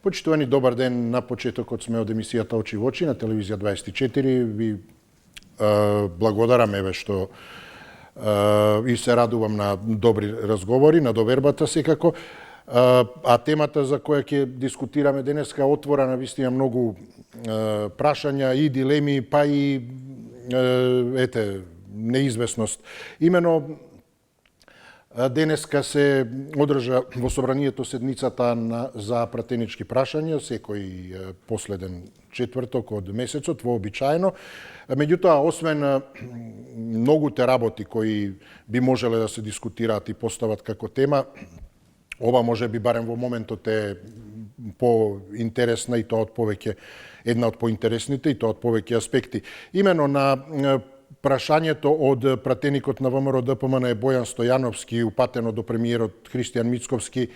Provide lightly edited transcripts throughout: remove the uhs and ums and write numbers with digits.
Почитувани, добар ден. На почетокот сме од емисијата Очи во очи на телевизија 24. Ви благодарам еве што и се радувам на добри разговори, на довербата секако. А темата за која ќе дискутираме денеска отворена вистина многу прашања и дилеми, па и неизвестност. Имено денеска се одржа во собранието седницата за пратенички прашања, секој последен четврток од месецот, вообичаено. Меѓутоа, освен многуте работи кои би можеле да се дискутираат и постават како тема, ова може би барем во моментот е поинтересна и тоа од повеќе, една од поинтересните и тоа од повеќе аспекти. Имено на прашањето од пратеникот на ВМРО ДПМН Бојан Стојановски, упатено до премиерот Христијан Мицковски,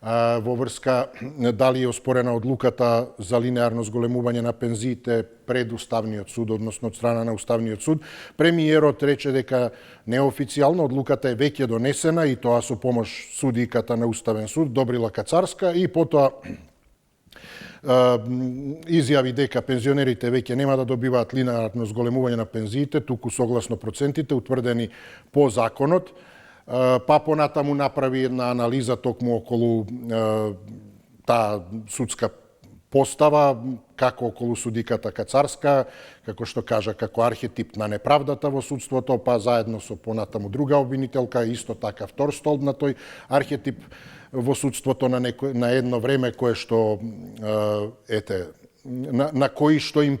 во врска дали е оспорена одлуката за линеарно зголемување на пензиите пред Уставниот суд, односно од страна на Уставниот суд. Премиерот рече дека неофицијално одлуката е веќе донесена и тоа со помош судиката на Уставен суд Добрила Кацарска, и потоа изјави дека пензионерите веќе нема да добиваат линеарно зголемување на пензиите, туку согласно процентите утврдени по законот. Па понатаму направи една анализа токму околу таа судска постава, како околу судиката Кацарска, како што кажа, како архетип на неправдата во судството, па заедно со понатаму друга обвинителка, исто така втор столб на тој архетип во судството на едно време кое што на кои што им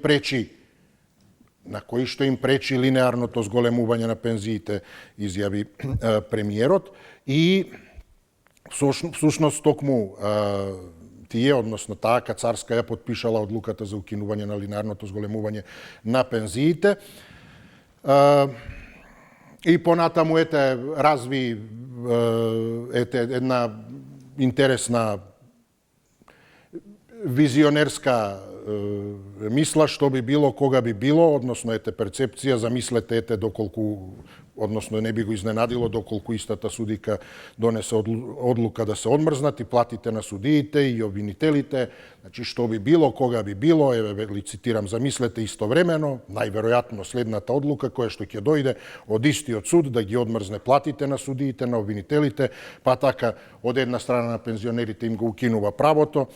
пречи линеарното зголемување на пензиите, изјави премиерот. И всушност токму тие, односно таа Кацарска ја подпишала одлуката за укинување на линеарното зголемување на пензиите. И понатаму разви една интересна визионерска мисла што би било кога би било, односно перцепција, замислете доколку, односно не би го изненадило доколку истата судика донесе одлука да се одмрзнат и платите на судиите и обвинителите, значи што би било кога би било, еве цитирам, замислете истовремено, најверојатно следната одлука која што ќе дојде од истиот суд да ги одмрзне платите на судиите, на обвинителите, па така од една страна на пензионерите им го укинува правото,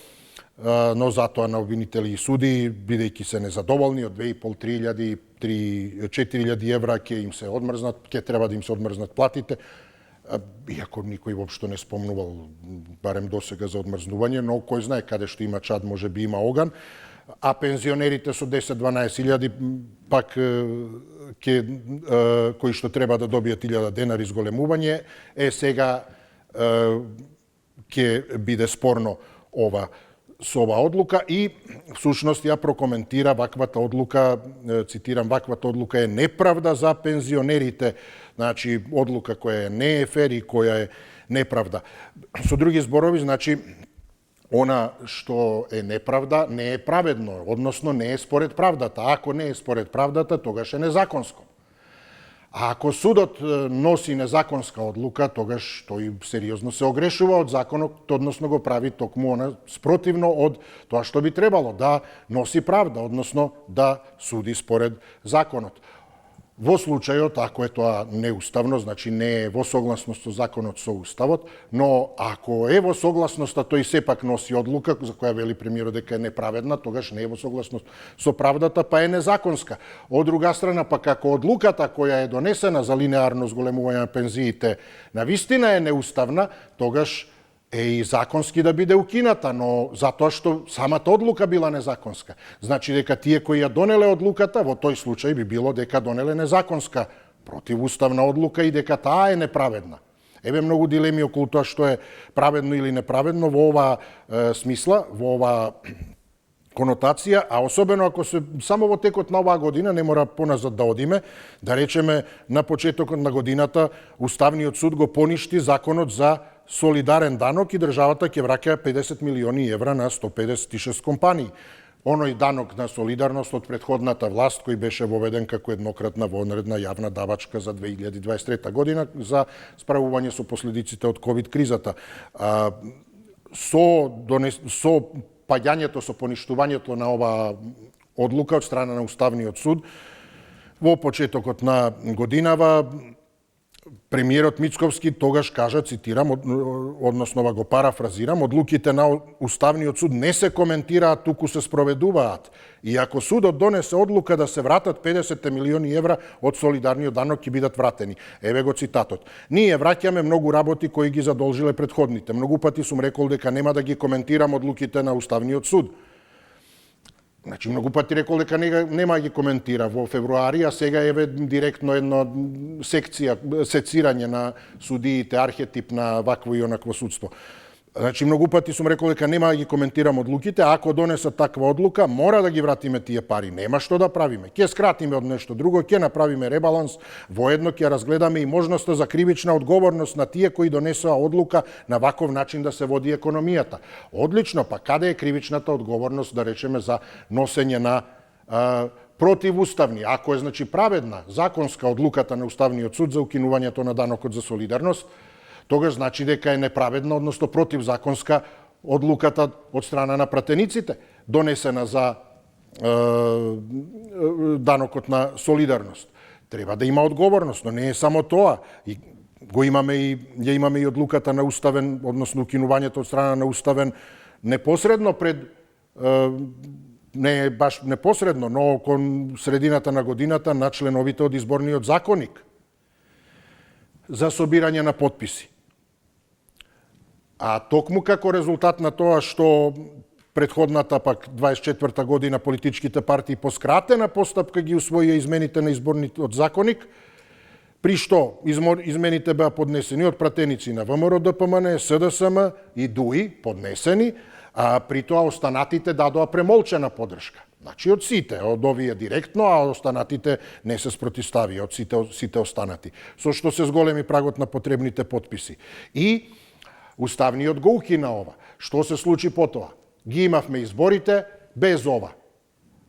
но затоа на обвинители и суди, бидејќи се незадоволни од 2.500, 4.000 евра ќе им се одмрзнат, ќе треба да им се одмрзнат платите, иако никој воопшто не спомнувал, барем досега, за одмрзнување, но кој знае каде што има чад, може би има оган, а пензионерите со 10-12.000 пак кои што треба да добијат 1000 денари зголемување, сега ќе биде спорно со оваа одлука, и всушност ја прокоментира ваквата одлука, цитирам, ваквата одлука е неправда за пензионерите, значи одлука која не е фер и која е неправда. Со други зборови, значи она што е неправда не е праведно, односно не е според правдата. Ако не е според правдата, тогаш е незаконско. А ако судот носи незаконска одлука, тогаш тој сериозно се огрешува од законот, односно го прави токму она спротивно од тоа што би требало, да носи правда, односно да суди според законот. Во случајот, ако е тоа неуставно, значи не е во согласност со законот, со уставот, но ако е во согласност, а тој сепак носи одлука за која вели премиерот дека е неправедна, тогаш не е во согласност со правдата, па е незаконска. Од друга страна, пак ако одлуката која е донесена за линеарно зголемување на пензиите навистина е неуставна, тогаш е и законски да биде укината, но затоа што самата одлука била незаконска. Значи дека тие кои ја донеле одлуката, во тој случај би било дека донеле незаконска противуставна одлука и дека таа е неправедна. Еве многу дилеми околу тоа што е праведно или неправедно во оваа смисла, во оваа конотација, а особено ако се само во текот на оваа година, не мора поназад да одиме, да речеме на почетокот на годината Уставниот суд го поништи законот за солидарен данок и државата ќе враќа 50 милиони евра на 156 компании. Оној данок на солидарност од претходната власт кој беше воведен како еднократна вонредна јавна давачка за 2023 година за справување со последиците од ковид кризата. Со паѓањето, со поништувањето на оваа одлука од страна на Уставниот суд, во почетокот на годинава, премиерот Мицковски тогаш кажа, цитирам, односно го парафразирам, одлуките на Уставниот суд не се коментираат, туку се спроведуваат. И ако судот донесе одлука да се вратат 50 милиони евра од солидарниот данок, ќе бидат вратени. Еве го цитатот. Ние враќаме многу работи кои ги задолжиле предходните. Многу пати сум рекол дека нема да ги коментирам одлуките на Уставниот суд. Значи, многу пати рекол дека нема ги коментира во февруари, а сега еве директно едно сецирање на судиите, архетип на вакво и онакво судство. Значи, многу пати сум рекол дека нема да ги коментирам одлуките, а ако донесат таква одлука, мора да ги вратиме тие пари. Нема што да правиме. Ќе скратиме од нешто друго, ќе направиме ребаланс, воедно ќе разгледаме и можноста за кривична одговорност на тие кои донесоа одлука на ваков начин да се води економијата. Одлично, па каде е кривичната одговорност, да речеме, за носење на противуставни, ако е, значи, праведна, законска одлуката на Уставниот суд за укинувањето на данокот за солидарност, тогаш значи дека е неправедна, односно противзаконска одлуката од страна на пратениците, донесена за данокот на солидарност. Треба да има одговорност, но не е само тоа. И го имаме и одлуката на уставен, односно укинувањето од страна на уставен непосредно пред не баш непосредно, но кон средината на годината на членовите од изборниот законник за собирање на потписи. А токму како резултат на тоа што предходната пак 24-та година политичките партии по скратена постапка ги усвоија измените на изборниот законник, при што измените беа поднесени од пратеници на ВМРО, ДПМН, СДСМ и ДУИ, поднесени, а при тоа останатите дадоа премолчена поддршка. Значи од сите, од овие директно, а останатите не се спротивставија, од сите останати. Со што се зголеми прагот на потребните потписи. И Уставниот го укина ова. Што се случи потоа? Ги имавме изборите без ова.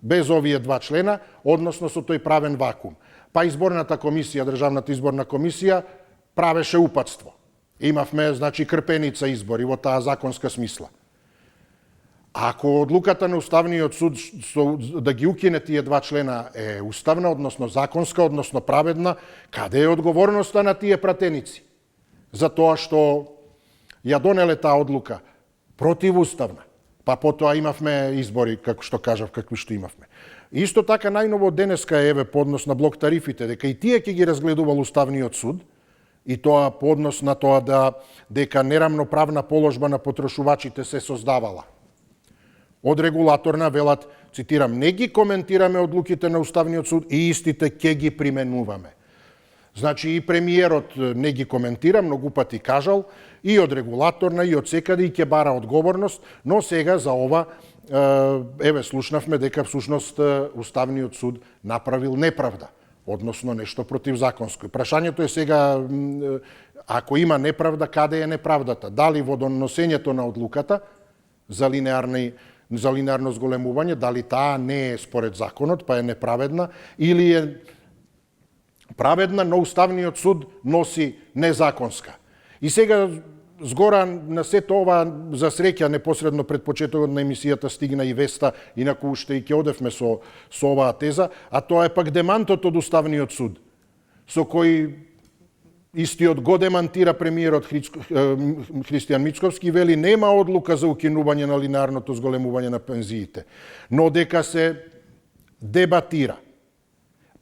Без овие два члена, односно со тој правен вакуум. Па изборната комисија, Државната изборна комисија, правеше упатство. Имавме, значи, крпеница избори во таа законска смисла. Ако одлуката на Уставниот суд да ги укине тие два члена е уставна, односно законска, односно праведна, каде е одговорноста на тие пратеници? За тоа што ја донеле таа одлука противуставна, па потоа имавме избори, како што кажав, какви што имавме. Исто така, најново денеска еве по однос на блок тарифите, дека и тие ќе ги разгледувал Уставниот суд, и тоа по однос на тоа дека нерамноправна положба на потрошувачите се создавала. Од регулаторна велат, цитирам, не ги коментираме одлуките на Уставниот суд и истите ќе ги применуваме. Значи и премиерот не ги коментира, многу пати кажал, и од регулаторна, и од секаде, и ќе бара одговорност, но сега за ова, еве, слушнавме дека всушност Уставниот суд направил неправда, односно нешто противзаконско. Прашањето е сега, ако има неправда, каде е неправдата? Дали во доносењето на одлуката за линеарно зголемување, дали таа не е според законот, па е неправедна, или е праведна, но Уставниот суд носи незаконска. И сега, згора на сето ова, за среќа, непосредно пред почетокот на емисијата стигна и веста, инаку уште и ќе одевме со оваа теза, а тоа е пак демантот од Уставниот суд, со кој истиот го демантира премиерот Христијан Мицковски, вели нема одлука за укинување на линеарното зголемување на пензиите, но дека се дебатира.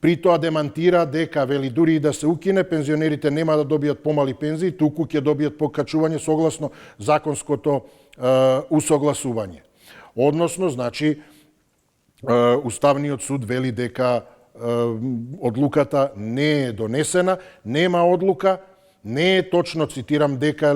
При тоа демантира дека, вели, дури и да се укине, пензионерите нема да добијат помали пензии, туку ќе добијат покачување согласно законското усогласување. Односно, значи, Уставниот суд вели дека одлуката не е донесена, нема одлука, не е точно, цитирам, дека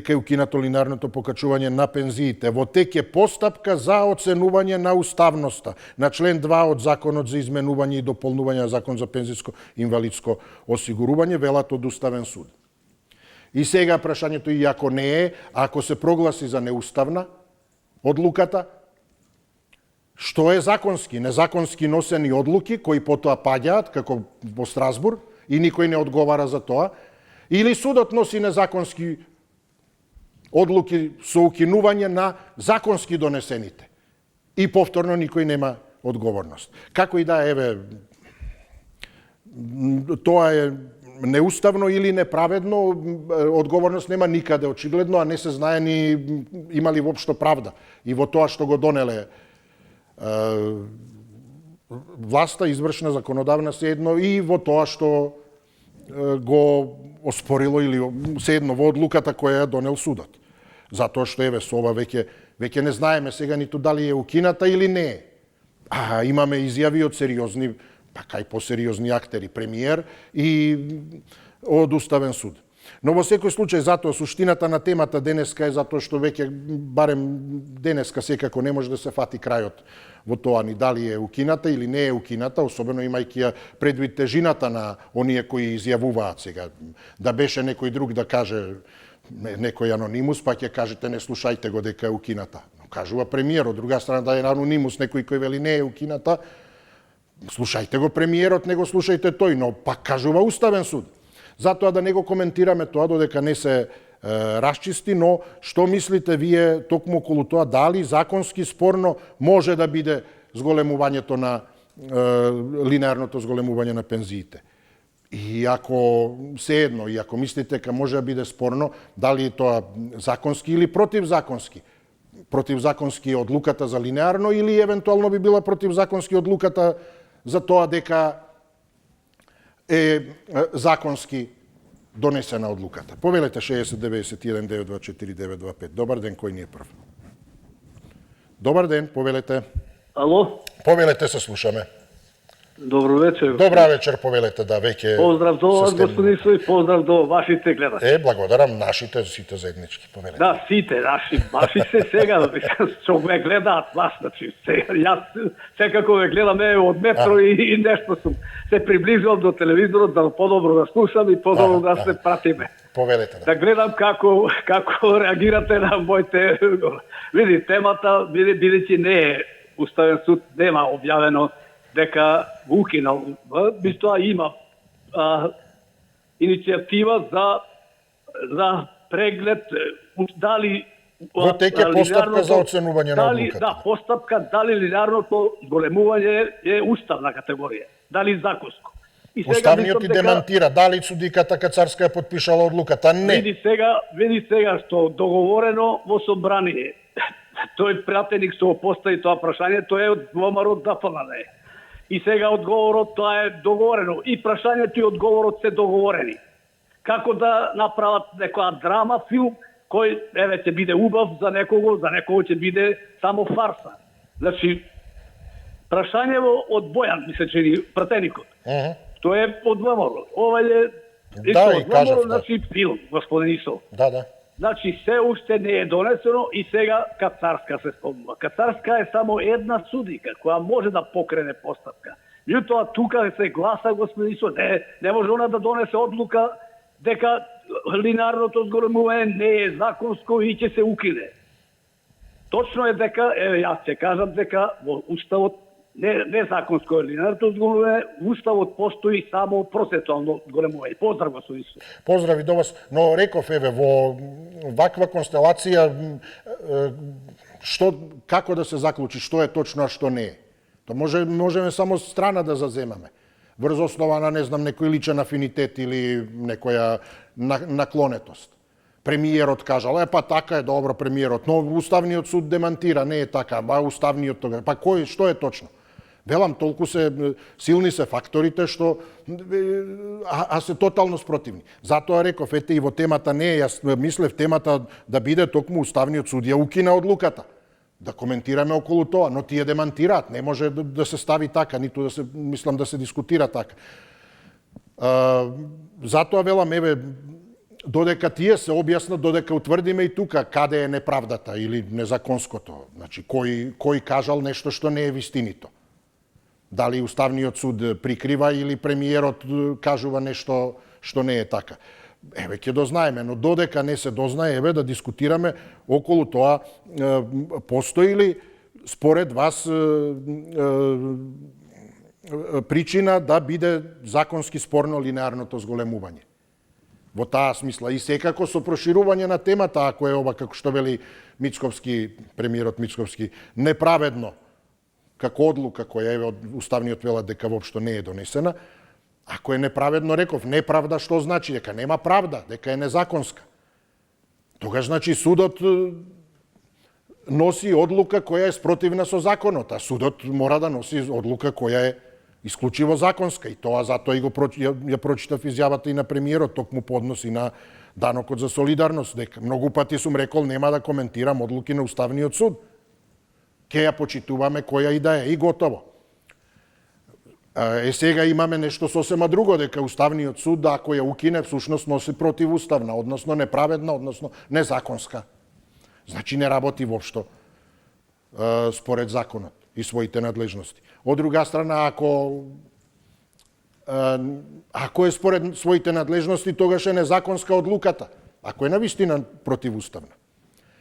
е укинато линеарното покачување на пензиите. Во тек е постапка за оценување на уставноста на член 2 од Законот за изменување и дополнување на Закон за пензиско инвалидско осигурување, велат од Уставен суд. И сега прашањето, и ако не е, ако се прогласи за неуставна одлуката, што е законски? Незаконски носени одлуки, кои потоа паѓаат, како во Страсбург, и никој не одговара за тоа, или судот носи незаконски одлуки со укинување на законски донесените. И повторно никој нема одговорност. Како и да, еве, тоа е неуставно или неправедно, одговорност нема никаде очигледно, а не се знае ни има ли воопшто правда и во тоа што го донеле власта, извршна, законодавна, се едно, и во тоа што го оспорило или се едно во одлуката која ја донел судот. Затоа што еве со ова веќе не знаеме сега ниту дали е укината или не е. А имаме изјави од сериозни, па кај посериозни актери, премиер и од Уставен суд. Но во секој случај, затоа суштината на темата денеска е затоа што веќе, барем денеска секако не може да се фати крајот во тоа ни дали е укината или не е укината, особено имајќи ја предвид тежината на оние кои изјавуваат сега. Да беше некој друг да каже, некој анонимус, па ќе кажете не слушајте го дека е укината. Но кажува премиер, од друга страна да е анонимус некој кој вели не е укината, слушајте го премиерот, не го слушајте тој, но пак кажува Уставен суд. Затоа да не го коментираме тоа додека не се расчисти, но што мислите вие токму околу тоа дали законски спорно може да биде зголемувањето на линеарното зголемување на пензиите? И ако се едно, и ако мислите дека може да биде спорно, дали е тоа законски или противзаконски? Противзаконски одлуката за линеарно или евентуално би била противзаконски одлуката за тоа дека е законски донесена одлуката. Повелете 60-91-924-925. Добар ден, кој ни е прв? Добар ден, повелете. Ало? Повелете, се слушаме. Добро вечер. Добра вечер, повелете, да, веќе... Поздрав до вас, господин Сој, поздрав до вашите гледачи. Благодарам, нашите, сите заеднички, повелете. Да, сите, вашите сега, што ме гледаат вас, значи, јас секако ве гледаме од метро и нешто сум се приближувам до телевизорот да подобро да слушам и подобро да се пратиме. Повелете, да. Да гледам како реагирате на моите... Види, темата, бидејќи не е Уставен суд, нема објавено дека укинал. Тоа има иницијатива за преглед дали во тека постапка за оценување на одлуката. Да, постапка дали линеарното зголемување е уставна категорија, дали законско. Уставниот и демантира дали судиката Кацарска е подпишала одлуката, не. Види сега што договорено во собрание. Тој пратеник што постави тоа прашање, тој е од ВМРО ДПМН. И сега одговорот тоа е договорено. И прашањето и одговорот се договорени. Како да направат некоја драма, филм, кој еве ќе биде убав за некого ќе биде само фарса. Значи, прашањево од Бојан, ми се чини, пратеникот. Тоа е од ВМРО. Ова е да, кажав, значи филм, господин Исо. Да. Значи, се уште не е донесено и сега Кацарска се спомнува. Кацарска е само една судика која може да покрене постапка. Меѓутоа, тука се гласа, господин Исо, не може она да донесе одлука дека линеарното зголемување не е законско и ќе се укине. Точно е дека, јас ќе кажам дека во Уставот не законско е линеарното зголемување, Уставот постои само процесуално зголемување. Поздрав, господин Исо. Поздрави до вас, но реков во ваква констелација како да се заклучи што е точно а што не е. То можеме само страна да заземаме. Врз основа на, не знам, некој личен афинитет или некоја наклонетост. Премиерот кажал, па така е, добро, премиерот, но Уставниот суд демантира, не е така, Уставниот тога, па што е точно? Велам, толку силни се факторите што се тотално спротивни. Затоа реков, ете и во темата не е, јас мислев темата да биде токму Уставниот судија укина одлуката. Да коментираме околу тоа, но тие демантираат, не може да се стави така, ниту да се, мислам, да се дискутира така. Затоа велам, еве, додека тие се објаснат, додека утврдиме и тука каде е неправдата или незаконското, значи кој кажал нешто што не е вистинито. Дали Уставниот суд прикрива или премиерот кажува нешто што не е така. Еве ќе дознаеме, но додека не се дознае, еве да дискутираме околу тоа постои ли според вас причина да биде законски спорно линеарното зголемување. Во таа смисла. И секако со проширување на темата, ако е ова, како што вели Мицковски, премиерот Мицковски, неправедно, како одлука која е од Уставниот велат дека воопшто не е донесена, ако е неправедно, реков, неправда што значи? Дека нема правда, дека е незаконска. Тогаш, значи, судот носи одлука која е спротивна со законот, а судот мора да носи одлука која е исклучиво законска. И тоа затоа и ја прочитав изјавата и на премиерот, токму по однос и на данокот за солидарност, дека многу пати сум рекол нема да коментирам одлуки на Уставниот суд. Ке ја почитуваме која и да е, и готово. Сега имаме нешто сосема друго, дека Уставниот суд, ако ја укине, всушност носи противуставна, односно неправедна, односно незаконска. Значи не работи воопшто според законот и своите надлежности. Од друга страна, ако е според своите надлежности, тогаш е незаконска одлуката, ако е навистина противуставна.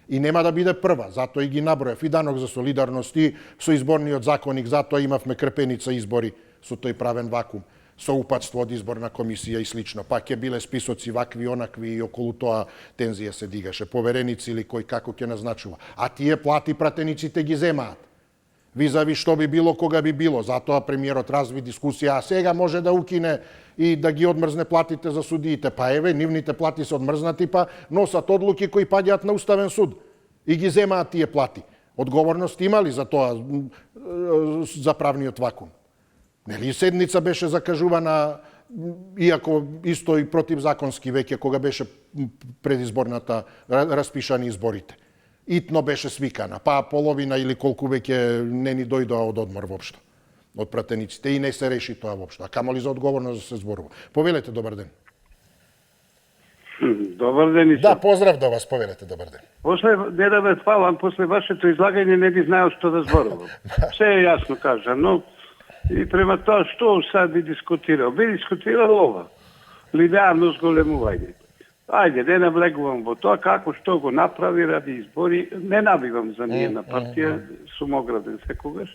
И нема да биде прва, затоа и ги набројав и данок за солидарност и со изборниот законник, затоа имавме крпеница избори со тој правен вакуум, со упатство од изборна комисија и слично. Пак ќе биле списоци вакви, онакви и околу тоа тензија се дигаше. Повереници или кој како ќе назначува. А тие плати пратениците ги земаат. Визави што би било, кога би било. Затоа премиерот разви дискусија, а сега може да укине и да ги одмрзне платите за судиите. Па еве, нивните плати се одмрзнати, па носат одлуки кои паѓаат на Уставен суд и ги земаат тие плати. Одговорност има ли за тоа, за правниот вакуум? Нели седница беше закажувана, иако исто и противзаконски веќе, кога беше предизборната, распишани изборите. Итно беше свикана, па половина или колку веќе не ни дојдоа од одмор воопшто, од пратениците, и не се реши тоа воопшто. А камоли за одговорност да се зборува. Повелете, добар ден. Добар ден и Да, поздрав до вас, повелете, добар ден. После, не да ве фалам, после вашето излагање не би знаел што да зборувам. Се е јасно кажа, но и према тоа што сад би дискутирал? Би дискутирал ова. Линеарно зголемување. Ајде, не навлегувам во тоа како што го направи ради избори. Не набивам за ниједна партија, сум ограден секогаш.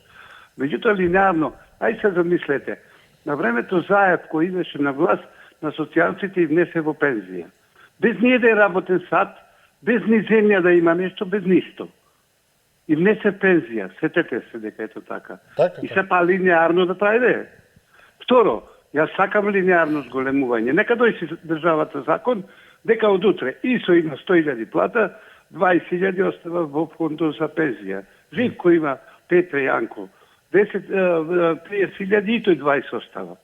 Меѓутоа линеарно, ај се замислете, на времето Заев кој идеше на власт, на социјалците и внесе во пензија. Без ниједен работен сат, без ни земја да има нешто, без ништо. И внесе пензија, сетете се дека ето така. И се па линеарно да прајде. Второ, јас сакам линеарно зголемување. Нека дојде државата закон, дека од утре ИСО има 100.000 плата, 20.000 остава во фондот за пензија. Живко има Петре Јанко, 30.000 и тој 20 остава.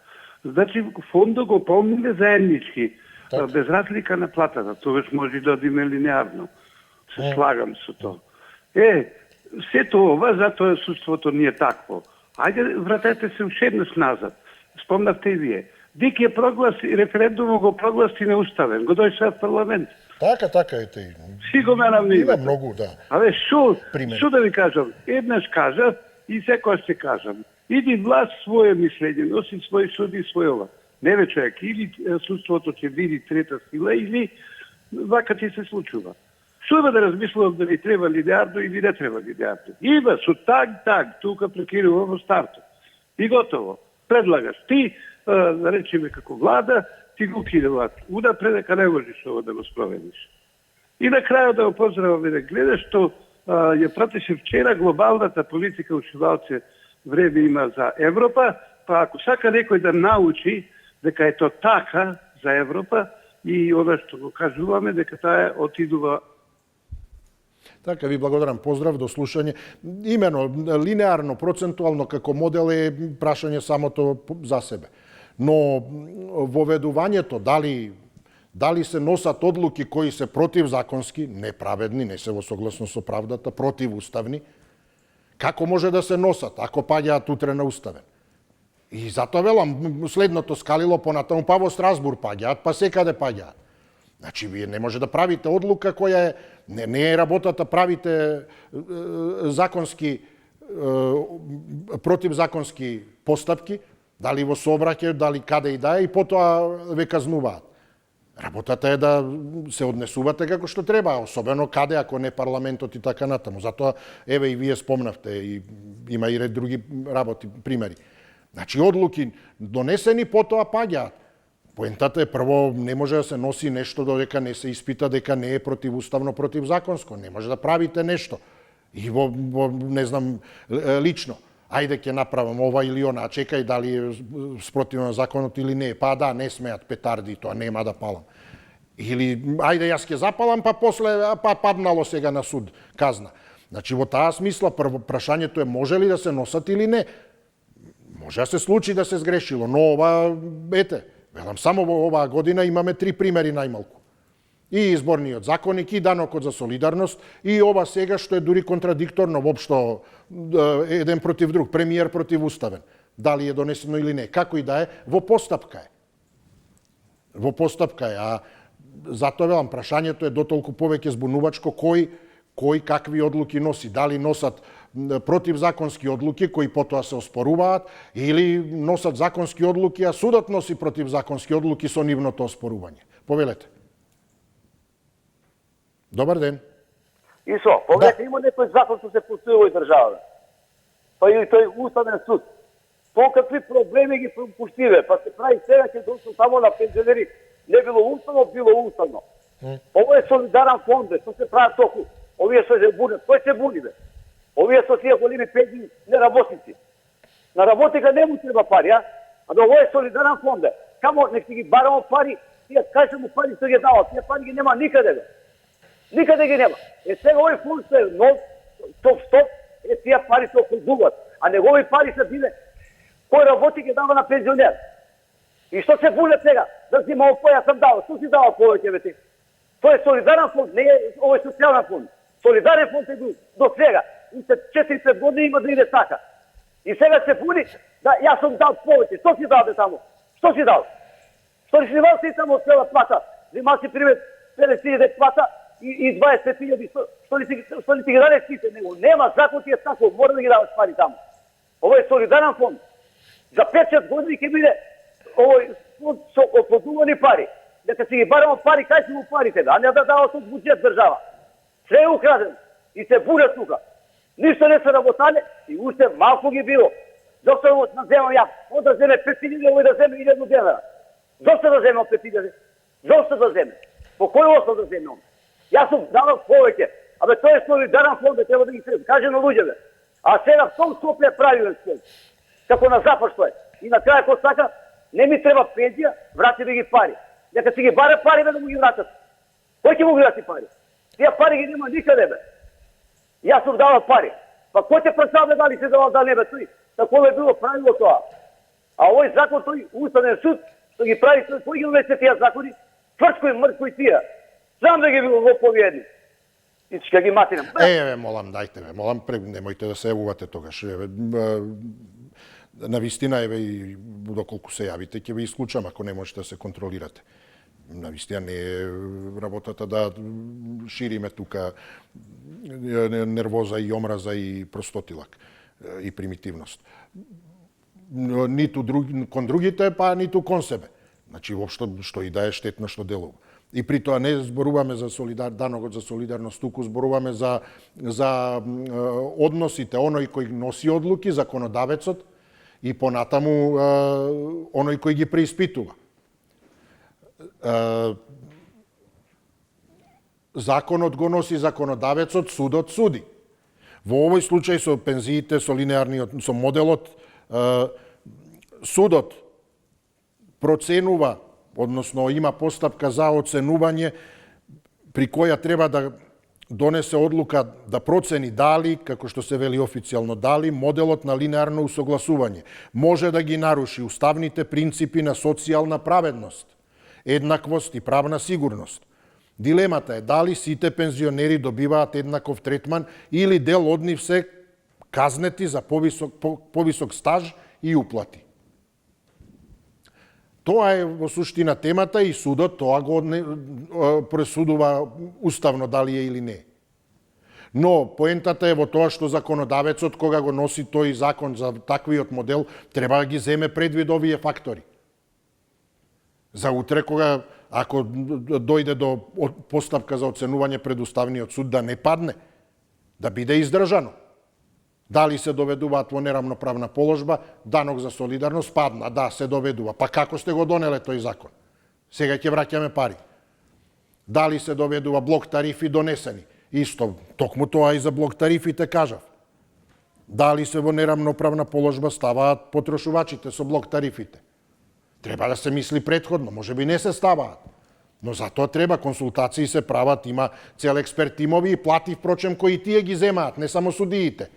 Значи, фондот го помниме заеднички, без разлика на платата. Тогаш може да одиме линеарно. Се слагам со тоа. Сето ова, затоа судството не е такво. Ајде, вратете се уште еднаш назад. Спомнавте и вие. Дик ја прогласи, референдумот го прогласи неуставен, го дојде в парламент. Така, ете. Си го менам на Има многу, да. Абе, шо да ви кажам? Еднаш кажа и секојаш ќе кажам. Иди власт своје мислење, носи свој суд и свој ова. Не ве човек, или судството ќе види трета сила, или вака ти се случува. Што има да размислувам дали треба линеарно или не треба линеарно? Има, со так, тука прекинува во стартот. И готово. Предлагаш. Ти, да речеме како влада, ти го кидават. Унапред дека не можеш ова да го спроведиш. И на крајот да го поздравам и да гледаш, што ја пратеше вчера глобалната политика ушивалце време има за Европа, па ако сака некој да научи дека е то така за Европа и оно што го кажуваме, дека таа отидува. Така, ви благодарам. Поздрав, до слушање. Имено, линеарно, процентуално како модел е прашање самото за себе. Но воведувањето, дали се носат одлуки кои се противзаконски, неправедни, не се во согласност со правдата, противуставни, како може да се носат ако паѓаат утре на уставен? И затоа велам, следното скалило понатаму, па во Страсбур паѓаат, па секаде паѓаат. Значи, вие не може да правите одлука која е, не е работата, правите законски, противзаконски постапки, дали во сообраќај, дали каде и да е, и потоа ве казнуваат. Работата е да се однесувате како што треба, особено каде, ако не парламентот и така натаму. Затоа, еве и вие спомнавте, и има и ред други работи, примери. Значи, одлуки донесени, потоа паѓаат. Поентата е прво не може да се носи нешто додека не се испита дека не е противуставно, противзаконско. Не може да правите нешто. И во не знам, лично. Ајде ќе направам ова или она, чекај дали е спротивно на законот или не. Па да, не смеат петарди, тоа нема да палам. Или ајде јас ќе запалам, па после паднало сега на суд казна. Значи во таа смисла прашањето е може ли да се носат или не. Може да се случи да се сгрешило, но ова ете, велам само во оваа година имаме 3 примери најмалку. И изборниот законник, и данокот за солидарност, и ова сега што е дури контрадикторно воопшто еден против друг, премиер против уставен. Дали е донесено или не, како и да е, во постапка е. Во постапка е, а затоа велам, прашањето е дотолку повеќе збунувачко кој какви одлуки носи, дали носат противзаконски одлуки кои потоа се оспоруваат или носат законски одлуки, а судот носи противзаконски одлуки со нивното оспорување. Повелете. Добар ден. Исо, повелете, има некој закон што се постои во државата. Па и тој уставен суд. По какви проблеми ги пропуштиве, па се прави сега ќе дошло само на пензионери. Не било уставно, било уставно. Ово е солидарен фонд, што се прави току. Овие што се бунат, кој се буни бе? Овие со тие големи пензии неработници. На работника не му треба пари, а? А да ово е солидарен фонд. Камо нек си ги барамо пари, тие кажемо пари што ги дават, тие пари ги нема никаде бе. Никаде ги нема. Сега овој фонд се нов, стоп, тие пари се околдуват. А негови пари се биле кој работи ги дава на пензионер. И што се буне сега? Да си имал поја сам дава. Што си дава повеќе, бе? Тоа е солидарен фонд, не е овој социјален фонд. Солидарен фонд е до сега. И се 4-5 години има да иде така. И сега се буни да јас сум дал повеќе. Што си дал бе таму? Што си дал? Што си имал си само цела плата? Имал си пример 50.000 плата и 20.000. Што ли ти ги даде сите него? Нема закон ти е тако, мора да ги даваш пари таму. Ово е солидарен фонд. За 5-6 години ќе биде овој фонд со оплодувани пари. Дека си ги барамо пари, кај си му парите, а не да дават од буџет држава. Се е украдено и се буре тука. Ништо не се работале и уште малку ги било. Зошто да земам јас? Од да земе 5.000, овој да земе 1.000 денара. Зошто да земе 5.000? Зошто да земе? По кој ослов да земе? Јас сум давал повеќе. Абе тоа е солидарен фонд, треба да ги каже на луѓето. А сега што Скопје прави фонд? Како на запад што е. И на крај кој сака, не ми треба пензија, врати ми ги пари. Нека си ги баре пари да му ги вратат. Кој ќе му ги врати пари? Тие пари ги нема никаде бе. Јас сум давал пари. Па кој те представлja дали се давал да не бе тој? Тако е било правило тоа. А овој закон тој уставен суд што ги прави тој, кој ги унесе тие закони? Твртко и мртко и тие. Знам да ги било во поведни. И ќе ги матинам. Молам, дајте бе, молам, немојте да се јавувате тогаш. На вистина, и доколку се јавите, ќе ве исклучам ако не можете да се контролирате. На вистина не е работата да шириме тука нервоза и омраза и простотилак и примитивност. Ниту кон другите, па ниту кон себе. Значи, воопшто што и да е штетно што делува. И при тоа не зборуваме за данокот за солидарност, туку зборуваме за односите, оној кој носи одлуки, законодавецот, и понатаму оној кој ги преиспитува. Законот го носи законодавецот, судот суди. Во овој случај со пензиите, со линеарниот, со моделот, судот проценува, односно има постапка за оценување при која треба да донесе одлука да процени дали, како што се вели официјално, дали моделот на линеарно усогласување може да ги наруши уставните принципи на социјална праведност, еднаквост и правна сигурност. Дилемата е дали сите пензионери добиваат еднаков третман или дел од нив се казнети за повисок стаж и уплати. Тоа е во суштина темата и судот тоа го пресудува уставно дали е или не. Но поентата е во тоа што законодавецот кога го носи тој закон за таквиот модел треба да ги земе предвид овие фактори. За утре кога ако дојде до постапка за оценување пред Уставниот суд да не падне, да биде издржано. Дали се доведуваат во неравноправна положба, данок за солидарност падна, да, се доведува. Па како сте го донеле тој закон? Сега ќе враќаме пари. Дали се доведува блок тарифи донесени? Исто, токму тоа и за блок тарифите кажав. Дали се во нерамноправна положба ставаат потрошувачите со блок тарифите? Треба да се мисли претходно, може би не се ставаат. Но затоа треба, консултации се прават, има цел експерт тимови и плати, впрочем, кои тие ги земаат, не само судиите.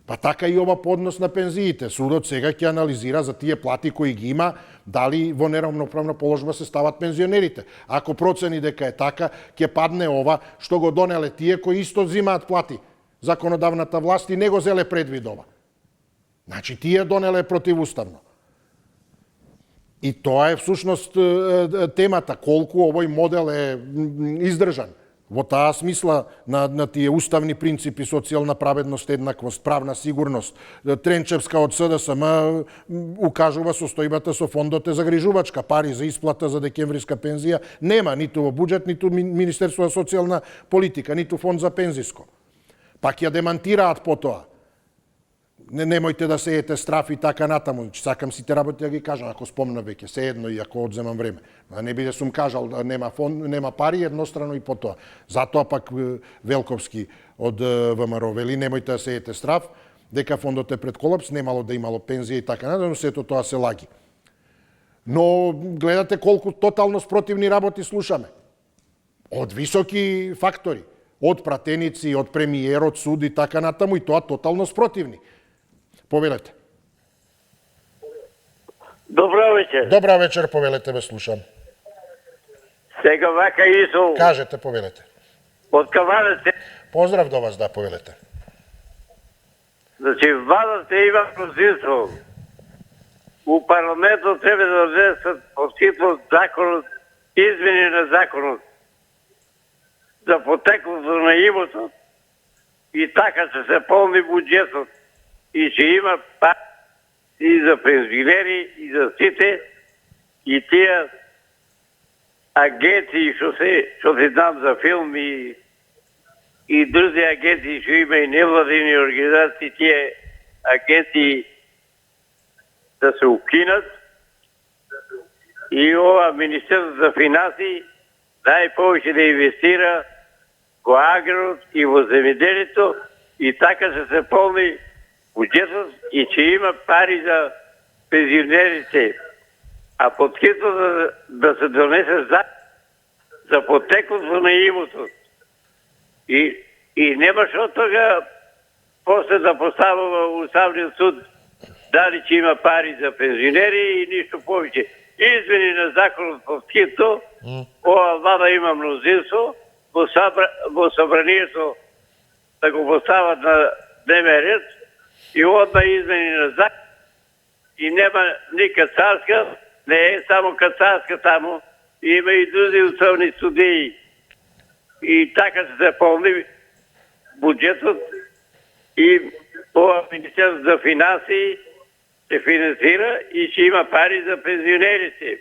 Па така и ова поднос на пензиите. Судот сега ќе анализира за тие плати кои ги има, дали во неравноправна положба се стават пензионерите. Ако процени дека е така, ќе падне ова што го донеле тие кои исто земаат плати. Законодавната власт и не го зеле предвид ова. Значи, тие донеле противуставно. И тоа е всушност темата, колку овој модел е издржан. Во таа смисла на тие уставни принципи, социјална праведност, еднаквост, правна сигурност. Тренчевска од СДСМ укажува состојбата со фондот е загрижувачка. Пари за исплата за декемвриска пензија нема, ниту во буџет, ниту Министерство за социјална политика, ниту фонд за пензиско. Пак ја демантираат потоа. Немојте да сеете страф и така натаму. Сакам сите работи да ги кажам, ако спомна веќе, се едно и ако одземам време. Да не биде сум кажал да нема фонд, нема пари еднострано и потоа. Затоа пак Велковски од ВМРО вели немојте да сеете страф, дека фондот е пред колапс, немало да имало пензија и така натаму, сето тоа се лаги. Но гледате колку тотално спротивни работи слушаме. Од високи фактори, од пратеници, од премиерот, суд и така натаму, и тоа тотално спротивни. Повелете. Добро вечер. Добра вечер, повелете, ве слушам. Сега вака Исо. Кажете, повелете. Од Каванаце. Поздрав до вас, да, повелете. Значи, владата има мнозинство. У парламентот треба да внесат подкрепот законот, измени на законот за потеклото на имото и така ќе се полни буџетот и ќе има пари и за пензионери и за сите и тие агенции што се дам за филм и други агенции што има и невладени организации, тие агенции да се укинат и ова Министерство за финанси најповеќе да инвестира во агрот и во земјоделието и така ќе се полни буџетот и ќе има пари за пензионерите. А подкрепото да се донесе за потеклото на имото. И немаше од тога после да поставува Уставниот суд дали ќе има пари за пензионери и ништо повеќе. Измени на законот подкрепто, ова влада има мнозинство, во собранието да го постават на дневен ред и одма измени на закон и нема ни кацарска, не е само кацарска таму, има и други уставни судии. И така се полни буџетот и ова Министерство за финанси се финансира и ќе има пари за пензионерите.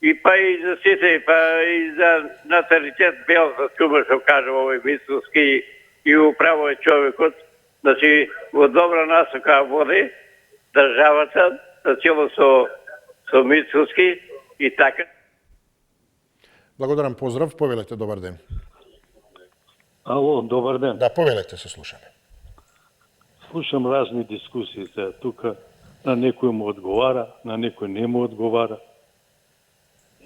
И па и за сите, па и за наталитет Белата чума, што кажа овој Мицовски и управо е човекот. Значи, во добра насока води државата, на чело со Мицовски и така. Благодарам, поздрав, повелете, добар ден. Ало, добар ден. Да, повелете, се слушаме. Слушам разни дискусии сега тука, на некој му одговара, на некој не му одговара.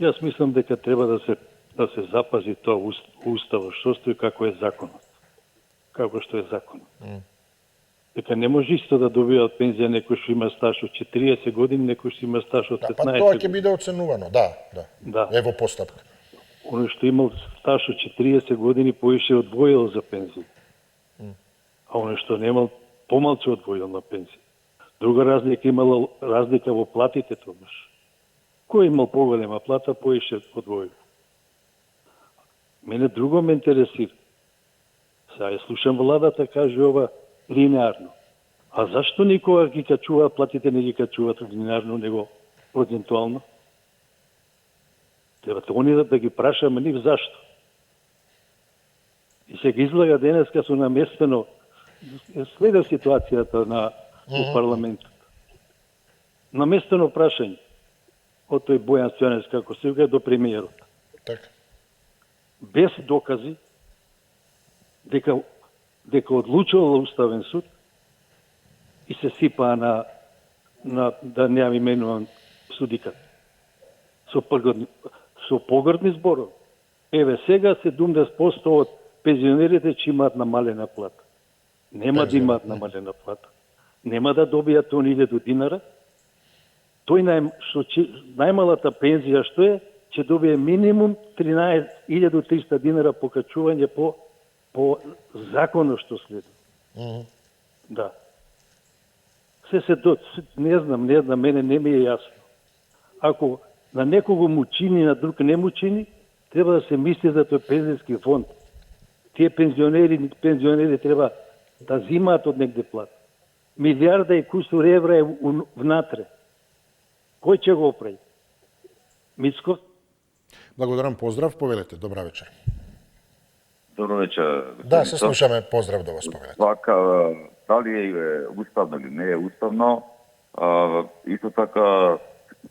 Јас мислам дека треба да се запази тоа уставот, што стои како е законот. Како што е законот. Дека не може исто да добиваат пензија некој што има стаж од 40 години, некој што има стаж од 15 години. Па тоа ќе биде оценувано, да. Ево постапка. Оној што имал стаж од 40 години поише одвоил за пензија. А оној што немал помалку одвоил на пензија. Друга разлика имала разлика во платите тогаш. Кој имал поголема плата, поише одвоил. Мене друго ме интересира. Сега ја слушам владата каже ова линеарно. А зашто никога ги качуваат платите, не ги качуваат линеарно, него процентуално? Треба они да ги прашаме нив зашто. И се ги излага денеска со наместено, следа ситуацијата во парламентот. Наместено прашање. од тој Бојан Стојанец, како се вика, до премиерот. Така. Без докази дека одлучувал Уставен суд и се сипаа на да не ја именувам судикат. Со погрдни зборови. Еве сега 70% од пензионерите ќе имаат намалена плата. Нема да имаат намалена плата. Нема да добијат 1000 динара. Тој најмалата пензија што е, ќе добие минимум 13.300 динара покачување по законот што следи. Да. Не знам, мене не ми е јасно. Ако на некого му чини, на друг не му чини, треба да се мисли за тој пензијски фонд. Тие пензионери треба да зимаат од негде плат. 1,000 евра е внатре. Кој ќе го оправи? Мицков? Благодарам, поздрав, повелете, добра вечер. Добро вечер. Да, се слушаме, поздрав до вас, повелете. Вака, дали е уставно или не е уставно, исто така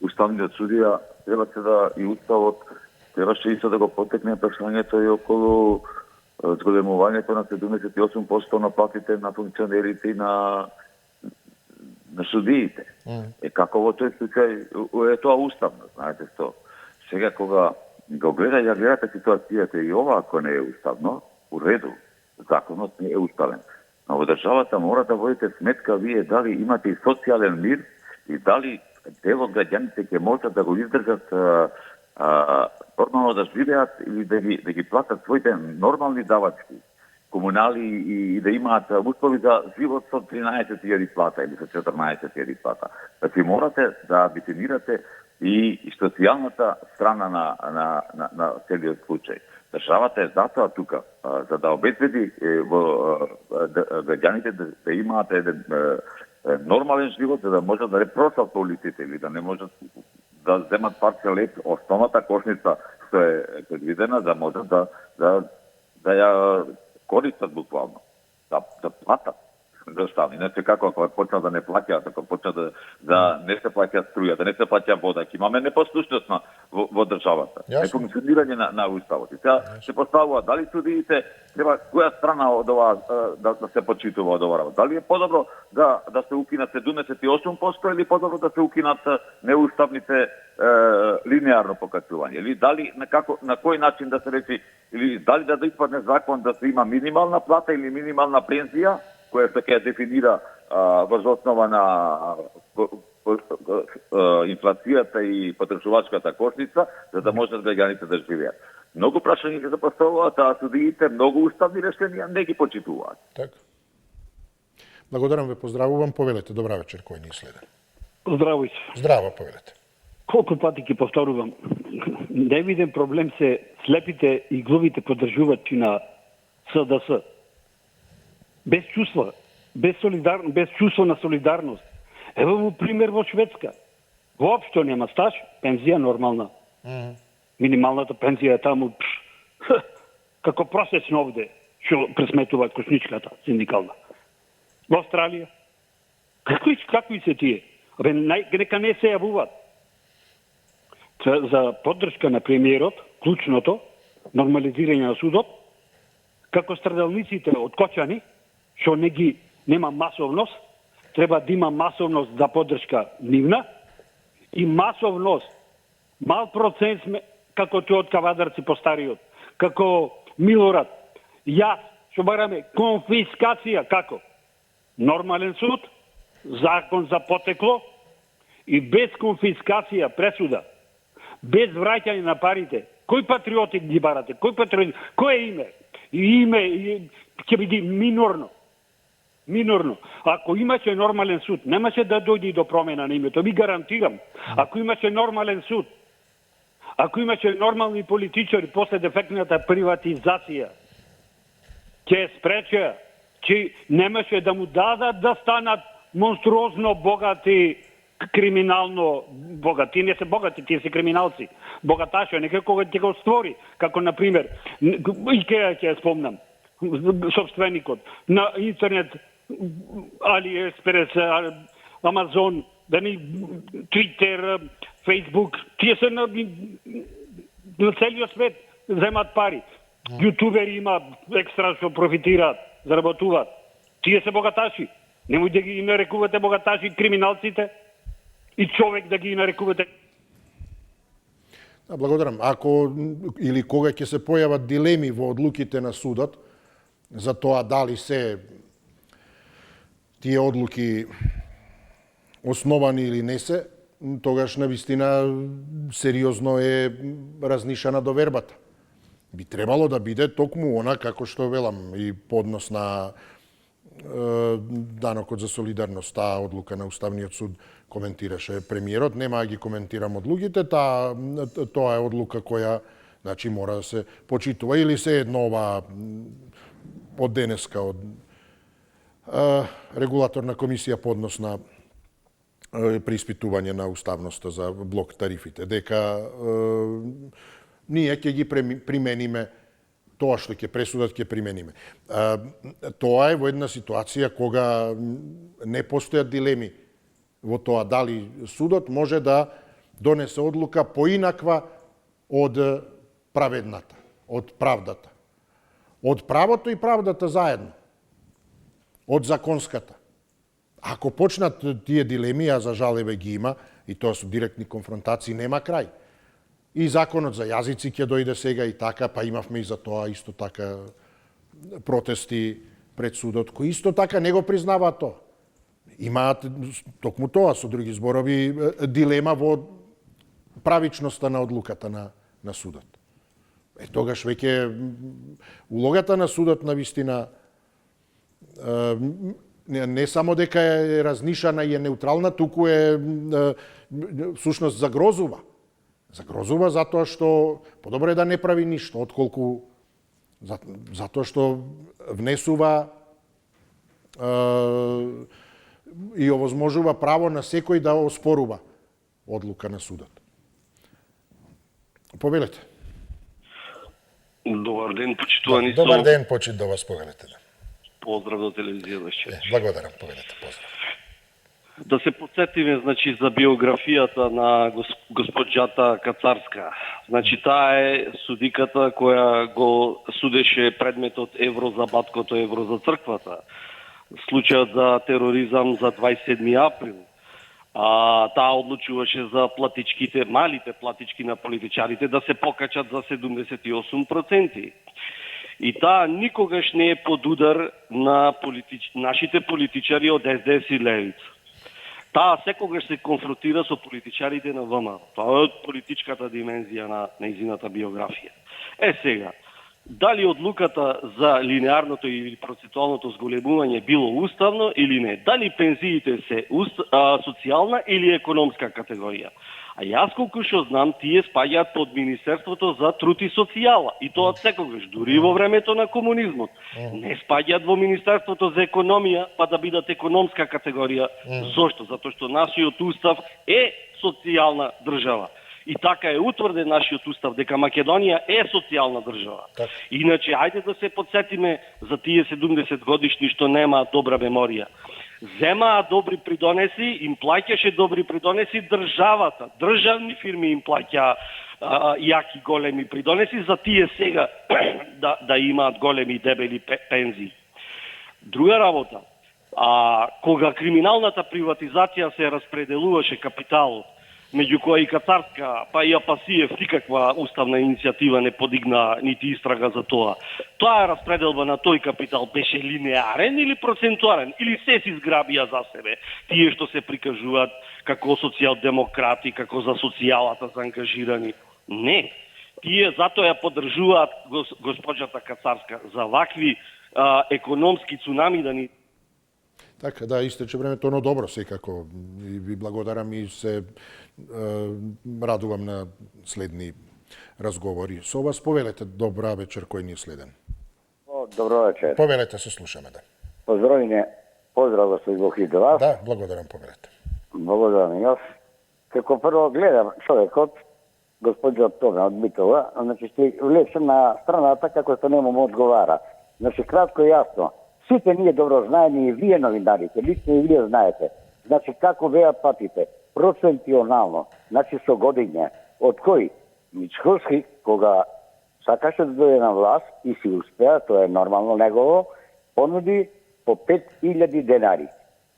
уставниот судија требаше да и уставот требаше исто да го потекне прашањето и околу зголемувањето на 78% на платите на функционерите и на судиите. Како во тој случај е тоа уставно, знаете што. Сега кога го гледате ситуацијата и ова ако не е уставно, у реду, законот не е уставен. Но во државата мора да водите сметка вие дали имате и социјален мир и дали дел од граѓаните ќе можат да го издржат нормално да живеат или да ги платат своите нормални давачки, комунали и да имаат услови за живот со 13.000 плата или со 14.000 плата. Значи морате да дефинирате и социјалната страна на целиот случај. Државата е затоа тука, за да обезбеди граѓаните да имаат еден нормален живот, за да можат да не просат по улиците или да не можат да земат парче леп, основната кошница што е предвидена, да можат да ја користат буквално, да платат. Зашто? Иначе како ако почнат да не плаќаат, ако почнат да не се плаќа струја, да не се плаќа вода, ќе имаме непослушност во државата. Нефункционирање на уставот. И сега се поставува дали судиите треба која страна од ова да се почитува од ова работа. Дали е подобро да се укинат 78% или подобро да се укинат неуставните линеарно покачување, или дали на кој начин да се речи, или дали да испадне закон да се има минимална плата или минимална пензија која што ќе дефинира врз основа на инфлацијата и потребувачката кошница, за да можат граѓаните да живеат. Многу прашања ќе се поставуваат, а судиите многу уставни решенија не ги почитуваат. Така. Благодарам ве, поздравувам, повелете, добра вечер, кој ни следи. Здраво. Здраво, повелете. Колку пати ќе повторувам, невиден проблем се слепите и глувите поддржувачи на СДС. Без чувства, без чувство на солидарност. Ево во пример во Шведска. Воопшто нема стаж, пензија нормална. Минималната пензија е таму како просечно овде, што пресметуваат косничката синдикална. Во Австралија. Какви се тие? Нека не се јавуваат. За поддршка на премиерот, клучното, нормализирање на судот, како страдалниците од Кочани, што нема масовност, треба да има масовност за поддршка нивна и масовност, мал процент сме, како тој од Кавадарци постариот, како Милорад, јас, што бараме конфискација, како? Нормален суд, закон за потекло и без конфискација пресуда, без враќање на парите. Кој патриоти ги барате? Кој е име? Име ќе биде минорно. Ако имаше нормален суд, немаше да дојде до промена на името. Ви гарантирам. Ако имаше нормален суд, ако имаше нормални политичари после дефектната приватизација, ќе спрече, че немаше да му дадат да станат монструозно богати, криминално богати. Не се богати, тие се криминалци. Богаташи, некако ќе го створи. Како, например, Икеа ќе спомнам, собственикот на интернет, AliExpress, Amazon, Twitter, Facebook, тие се на целиот свет земат пари. Јутубери има екстра што профитираат, заработуваат. Тие се богаташи. Немој да ги нарекувате богаташи криминалците и човек да ги нарекувате. Благодарам. Ако или кога ќе се појават дилеми во одлуките на судот за тоа дали се тие одлуки основани или не се, тогаш навистина сериозно е разнишана довербата. Би требало да биде токму она како што велам и поднос на данокот за солидарност, таа одлука на Уставниот суд коментираше премиерот, нема да ги коментирам одлуките, тоа е одлука која значи мора да се почитува или се едно ова од денеска од регулаторна комисија поднос на преиспитување на уставноста за блок тарифите, дека ние ќе ги примениме тоа што ќе пресудат, ќе примениме. Тоа е во една ситуација кога не постојат дилеми во тоа дали судот може да донесе одлука поинаква од праведната, од правдата. Од правото и правдата заедно. Од законската. Ако почнат тие дилеми, а за жал еве ги има, и тоа со директни конфронтации, нема крај. И законот за јазици ќе дојде сега и така, па имавме и за тоа исто така протести пред судот, кои исто така не го признаваат тоа. Имаат токму тоа, со други зборови, дилема во правичноста на одлуката на судот. Тогаш веќе улогата на судот на вистина не само дека е разнишана и е неутрална, туку е всушност загрозува. Загрозува затоа што подобро е да не прави ништо, отколку затоа што внесува и овозможува право на секој да оспорува одлука на судот. Повелете. Добар ден, почитувани со... Добар ден, почит да вас повелете. Поздрав до телевизија да ще. Благодарам, повелете, поздрав. Да се подсетиме, значи, за биографијата на госпоđата Кацарска. Значи, таа е судиката која го судеше предметот евро за баткото, евро за црквата. Случајот за тероризам за 27 април. Таа одлучуваше за платичките, малите платички на политичарите да се покачат за 78%. И таа никогаш не е под удар на нашите политичари од СДС и Левица. Таа секогаш се конфронтира со политичарите на ВМРО. Тоа е политичката димензија на нејзината биографија. Сега, дали одлуката за линеарното или процентуалното зголемување било уставно или не? Дали пензиите се социјална или економска категорија? А јас колку што знам, тие спаѓаат под Министерството за труд и социјала. И тоа секогаш, дури во времето на комунизмот. Не спаѓаат во Министерството за економија, па да бидат економска категорија. Зошто? Затоа што нашиот устав е социјална држава. И така е утврден нашиот устав, дека Македонија е социјална држава. Иначе, ајде да се подсетиме за тие 70 годишни што немаат добра меморија. Земаа добри придонеси, им плаќаше добри придонеси државата. Државни фирми им плаќа јаки големи придонеси за тие сега да имаат големи дебели пензии. Друга работа, кога криминалната приватизација се распределуваше капиталот, меѓу која и Кацарска, па и Апасиев никаква уставна иницијатива не подигна нити истрага за тоа. Тоа распределба на тој капитал беше линеарен или процентуарен, или се си зграбија за себе тие што се прикажуваат како социјалдемократи, како за социјалата заангажирани. Не. Тие затоа ја поддржуваат госпоđата Кацарска за вакви економски цунами да ни... Така, да, истече времето, но добро секако. И ви благодарам и се радувам на следни разговори. Со вас повелете, добра вечер, кој ни е следен. Добро вечер. Повелете, се слушаме, да. Поздравине, поздрав господин Бог и до вас. Да, благодарам, повелете. Благодарам и јас. Како прво гледам човекот, господја Тона од Битова, значи ще влечем на страната како што нема му одговара. Значи, кратко и јасно, сите ние добро знаеме и вие новинарите, лично и вие знаете. Значи, како веат патите, процентионално, значи со годиња, од кој Мичковски, кога сакаше да дојде на власт и си успеа, тоа е нормално негово, понуди по 5000 денари.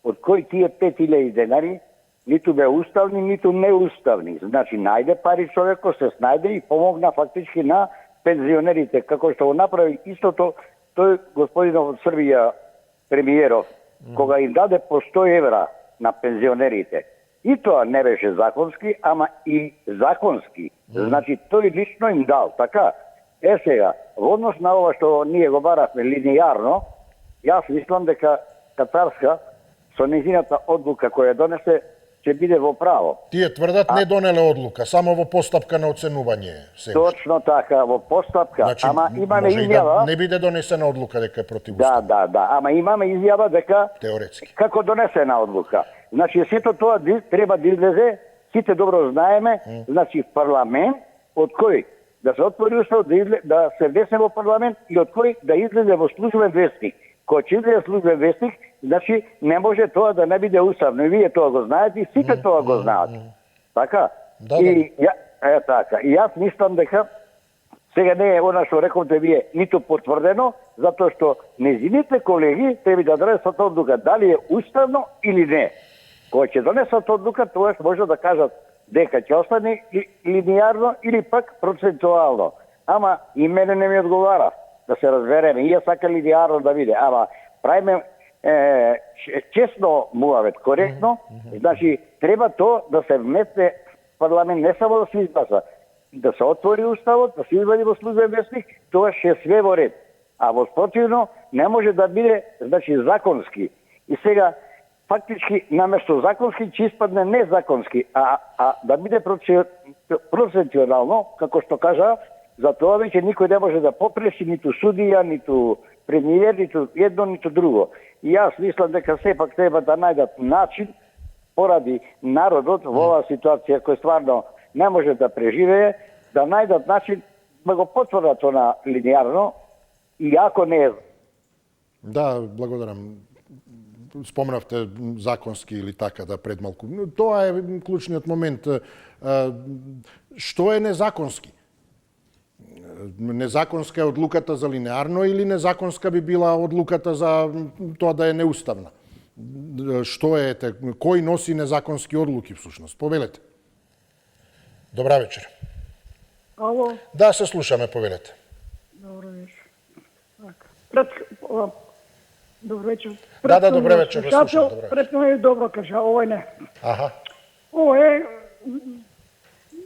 Од кој тие 5000 денари ниту бе уставни, ниту неуставни. Значи, најде пари човеко, се снајде и помогна фактички на пензионерите, како што го направи истото тој господинов од Србија, премиеров, кога им даде по 100 евра на пензионерите. И тоа не беше законски, ама и законски. Значи, тој лично им дал, така? Сега, во однос на ова што ние го баравме линијарно, јас мислам дека Катарска со нејзината одлука која донесе ќе биде во право. Тие тврдат не донеле одлука, само во постапка на оценување. Точно така, во постапка, значи, ама имаме може изјава... И да не биде донесена одлука дека е противуставна. Да, ама имаме изјава дека... Теоретски. Како донесена одлука. Значи, сето тоа треба да излезе, сите добро знаеме, значи парламент, од кој да се отвори устав, да се внесе во парламент и од кој да излезе во службен вестник. Кој ќе излезе службен вестник, значи не може тоа да не биде уставно. И вие тоа го знаете, и сите тоа го знаат. Така? Да, и така. И јас мислам дека сега не е она што рековте вие ниту потврдено, затоа што нејзините колеги треба да донесат одлука дали е уставно или не. Кој ќе донесат одлука, тоа може да кажат дека ќе остане линијарно или пак процентуално. Ама и мене не ми одговара, да се разбереме. И ја сака линијарно да биде. Ама правиме честно муавет, коректно. Значи, треба тоа да се вместе парламент, не само да се изгласа, да се отвори уставот, да се извади во службен вестник, тоа ќе све во ред. А во спротивно не може да биде, значи, законски. И сега, фактички, наместо законски, ќе испадне незаконски, а да биде процентуално, како што кажа, за тоа веќе никој не може да попреши, ниту судија, ниту премиер, ниту едно, ниту друго. И јас мислам дека сепак треба да најдат начин, поради народот во оваа ситуација кој стварно не може да преживее, да најдат начин да го потврдат она линијарно, и ако не е... Да, благодарам. Спомнавте законски или така да пред малку. Тоа е клучниот момент. Што е незаконски? Незаконска е одлуката за линеарно или незаконска би била одлуката за тоа да е неуставна? Што е, кој носи незаконски одлуки всушност? Повелете. Добра вечер. Ало? Да, се слушаме, повелете. Добро вечер. Добро вечер. Да, добро вечер, ве слушам. Претно е добро кажа, овој не. Аха. Ово е,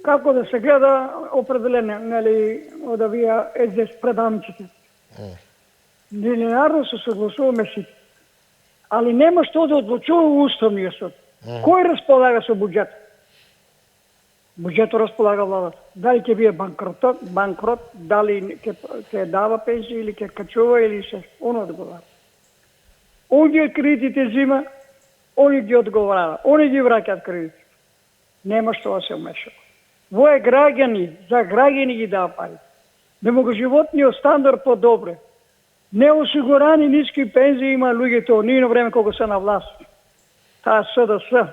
како да се гледа определене, нели, од овие СДС предавниците. Линеарно се согласуваме сите. Али нема што да одлучува Уставниот суд. Кој располага со буџет? Буџетот располага владата. Дали ќе биде банкрот, дали ќе дава пензија или ќе качува или се оно одговара. Оние кредитите зима, они ги одговара, они ги враќаат кредити. Нема што да се умешава. Во е граѓани, за граѓани ги дава пари. Да му го животниот стандард подобре. Неосигурани ниски пензии има луѓето од нивно време кога се на власт. Таа СДС,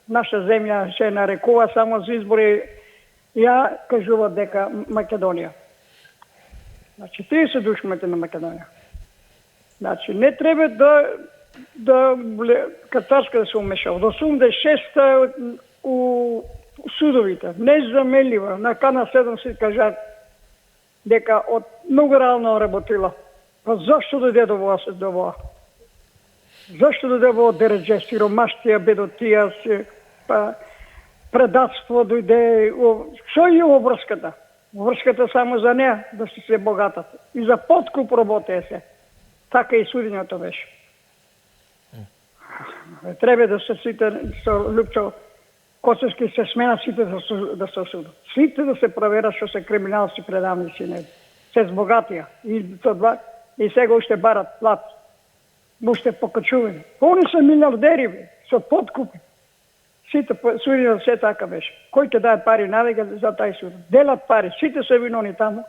наша земја се нарекува само за избори, ја кажува дека Македонија. Значи 30 души имате на Македонија. Значи не треба да Катарска да се умешава. До 86-та у судовите, незаменлива, на Кана 7 се кажа дека од многу реално работила. Па зашто дојде до во? Зашто дојде во дередже, сиромаштија, бедотија, предатство дојде? Што е обврската? Обврската само за неа, да се богатат. И за подкуп работеја се. Така и судењето беше. Треба да се сите со Лупчо Коцевски се смена сите да се осудат. Сите да се проверат што се криминалци предавници, не. Се збогатија. И сега уште барат плат. Уште покачувани. Они се милиардери, со подкупи. Сите судењето се така беше. Кој ќе даде пари навега за тај суд? Делат пари. Сите се виновни таму.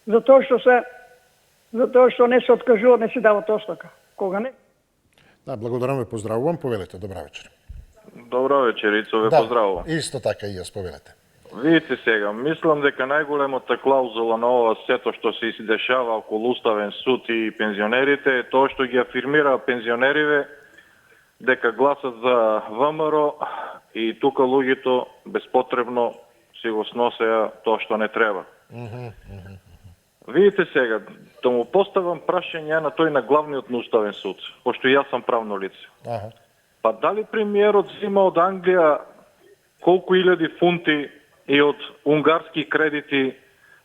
Затоа што не се откажуваат, не се дават оставка. Кога не? Да, благодарам, ве поздравувам. Повелете, добра вечер. Добро вечер, Ицо, ве поздравувам. Исто така и јас, повелете. Видите сега, мислам дека најголемата клаузула на ова сето што се дешава околу Уставен суд и пензионерите е тоа што ги афирмира пензионериве дека гласат за ВМРО и тука луѓето безпотребно си го сносеа тоа што не треба. Видите сега, да му поставам прашање на тој на главниот на Уставен суд, пошто јас сум правно лице. Па дали премиерот зима од Англија колку илјади фунти и од унгарски кредити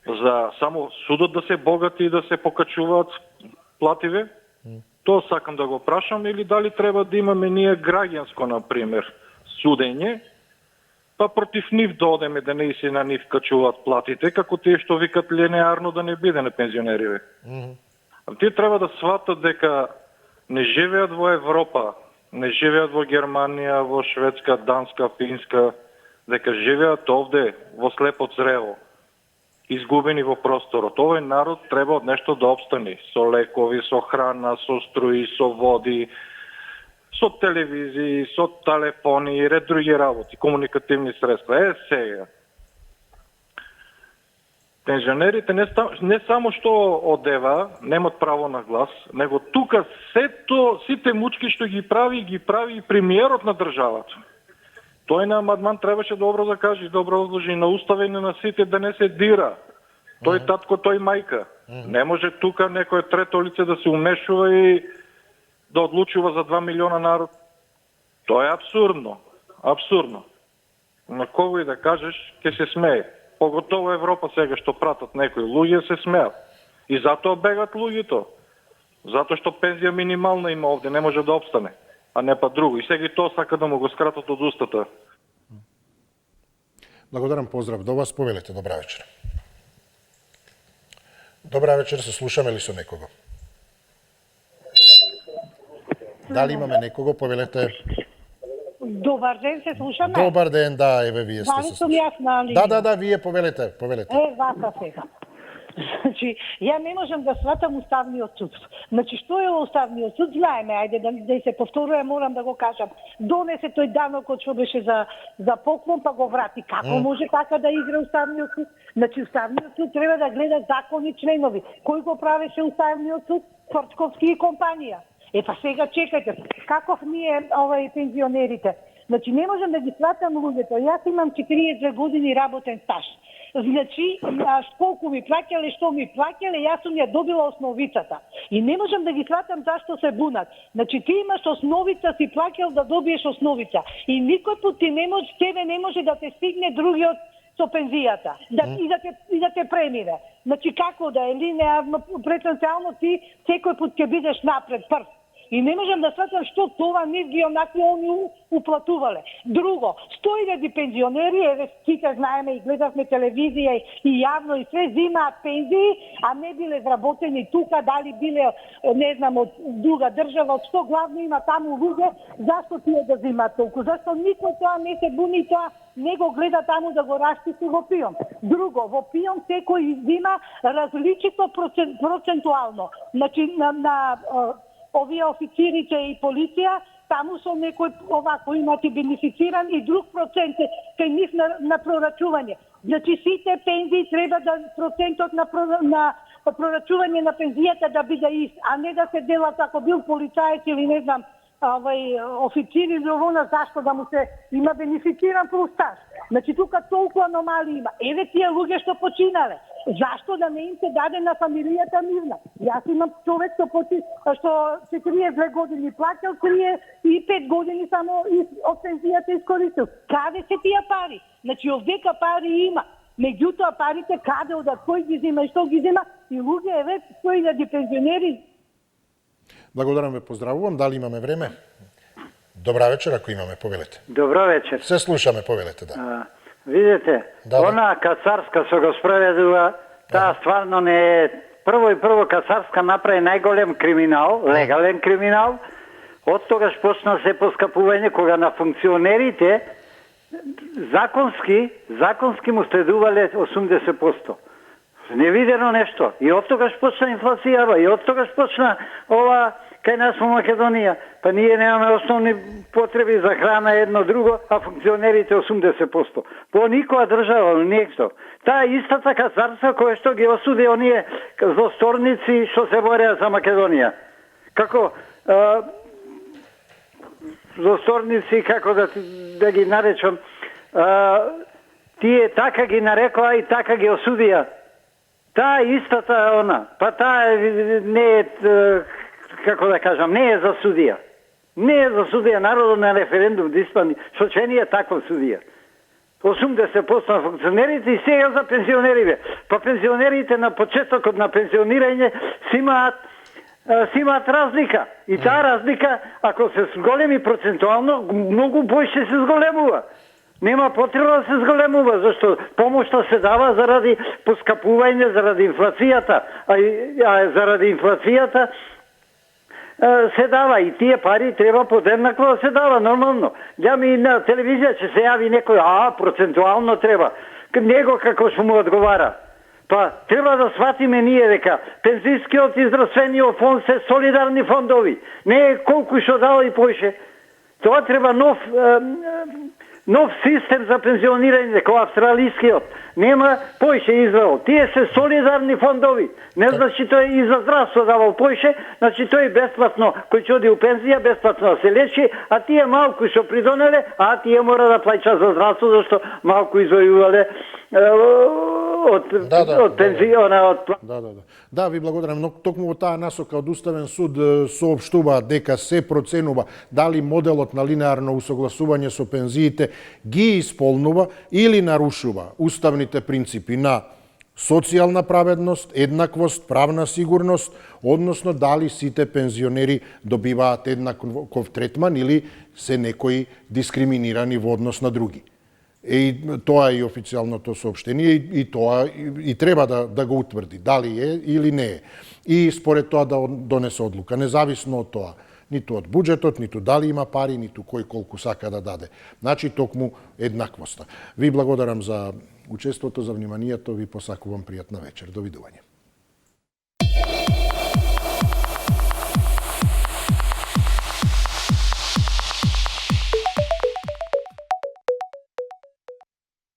за само судот да се богати и да се покачуваат плативе? Тоа сакам да го прашам, или дали треба да имаме ние граѓанско, например, судење, па против нив да одеме да не се на нив качуваат платите, како тие што викат линеарно да не биде на пензионериве. Тие треба да сватат дека не живеат во Европа, не живеат во Германија, во Шведска, Данска, Финска, дека живеат овде во слепо црево, изгубени во просторот. Овој народ треба од нешто да обстани, со лекови, со храна, со струи, со води, со телевизии, со телефони и ред други работи, комуникативни средства. Сега. Пензионерите не само што одева, немат право на глас, него тука сите мучки што ги прави и премиерот на државата. Тој на амандман требаше добро да каже, добро одложи на уставење на сите да не се дира. Тој татко, тој мајка. Не може тука некој трето лице да се умешува и да одлучува за 2 милиона народ. Тоа е абсурдно. Абсурдно. На кого и да кажеш, ќе се смее. Поготово Европа сега што пратат некои луѓе се смеат. И затоа бегат луѓето. Затоа што пензија минимална има овде, не може да обстане, а не па друго. И сега и тоа сака да му го скратат од устата. Благодарам, поздрав до вас, повелете, добра вечер. Добра вечер, се слушаме ли со некого? Дали имаме некого, повелете? Добар ден, се слушаме? Добар ден, да, еве вие сте се слушаме. Да, вие повелете. Вака сега. Значи, ја не можам да сватам Уставниот суд. Значи, што е Уставниот суд? Знаеме, ајде да се повторува, морам да го кажам. Донесе тој данокот што беше за поклон, па го врати. Како може така да игра Уставниот суд? Значи, Уставниот суд треба да гледа закони членови. Кој го правеше Уставниот суд? Твртковски и компанија. Па сега чекајте, каков ние пензионерите? Значи, не можам да ги сватам луѓето. Јас имам 42 години работен стаж. Значи, колку ми плаќале, што ми плаќале, јас сум ја добила основицата. И не можам да ги сватам зашто се бунат. Значи, ти имаш основица, си плаќал да добиеш основица. И никој пут тебе не може да те стигне другиот со пензијата. И да те премине. Значи, како да е линеарно, претенцијално ти секој пут ќе бидеш напред, прв. И не можам да сватам што това нив ги онакви они уплатувале. Друго, 100.000 пензионери, еве сите знаеме и гледавме телевизија и јавно и све зимаат пензии, а не биле вработени тука, дали биле, не знам, од друга држава, од што главно има таму луѓе, зашто тие да зимаат толку? Зашто никој тоа не се буни, тоа не го гледа таму да го раштисти во ПИОН. Друго, во ПИОН секој зима различито процентуално. Значи, на овие официрите и полиција, таму со некој овако имате бенефициран и друг процент кај нив на прорачување. Значи сите пензии треба да процентот на прорачување на пензијата да биде ист, а не да се делат ако бил полицаец или не знам, официр или овона, зашто да му се има бенефициран плюс стаж. Значи тука толку аномалии има. Еве тие луѓе што починале. Зашто да не им се даде на фамилијата мирна? Јас имам човек што 42 години плаќал, 35 години само од пензијата искористил. Каде се тие пари? Значи овдека пари има. Меѓутоа парите каде, од кој ги зема и што ги зема? И луѓе, еве, 100.000 пензионери. Благодарам, ве поздравувам. Дали имаме време? Добра вечер, ако имаме, повелете. Добро вечер. Се слушаме, повелете, да. Видите, она Кацарска со го спроведува, таа стварно не е... Прво Кацарска направи најголем криминал, легален криминал, од тогаш почна се поскапување кога на функционерите законски му следувале 80%. Невидено нешто. И од тогаш почна инфлацијава, и од тогаш почна ова кај нас во Македонија, па ние немаме основни потреби за храна едно друго, а функционерите 80%. По никоја држава, нешто. Таа истата кацарска која што ги осуди оние злосторници што се бореа за Македонија. Како злосторници, како да ги наречам, тие така ги нарекоа и така ги осудија. Таа истата она, па таа не е, како да кажам, не е за судија. Не е за судија, народот на референдум да испани, што че не е таква судија. 80% на функционерите и сега за пензионерите. Па пензионерите на почетокот на пензионирање си имаат разлика. И таа разлика, ако се зголеми процентуално, многу бојше се зголемува. Нема потреба да се зголемува, зашто помошта се дава заради поскапување, заради инфлацијата, а заради инфлацијата се дава и тие пари треба подеднакво да се дава, нормално. Ја ми на телевизија ќе се јави некој, процентуално треба. Него како што му одговара. Па, треба да сватиме ние дека пензискиот и здравствениот фонд се солидарни фондови. Не е колку што дава и поише. Тоа треба нов систем за пензионирање, како австралискиот. Нема поише Израел. Тие се солидарни фондови. Не значи тој и за здравство давал поише, значи тој бесплатно, кој ќе оди у пензија, бесплатно да се лечи, а тие малку што придонеле, тие мора да плаќа за здравство, зашто малку извојувале од пензиона. Да, ви благодарам. Но токму во таа насока од Уставен суд соопштува дека се проценува дали моделот на линеарно усогласување со пензиите ги исполнува или нарушува уставните принципи на социјална праведност, еднаквост, правна сигурност, односно дали сите пензионери добиваат еднаков третман или се некои дискриминирани во однос на други. И тоа е и официјалното соопштение и тоа и треба да го утврди, дали е или не е. И според тоа да донесе одлука, независно од тоа, ниту од буџетот, ниту дали има пари, ниту кој колку сака да даде. Значи, токму еднаквоста. Ви благодарам за учеството, за вниманието, ви посакувам пријатна вечер. Довидување.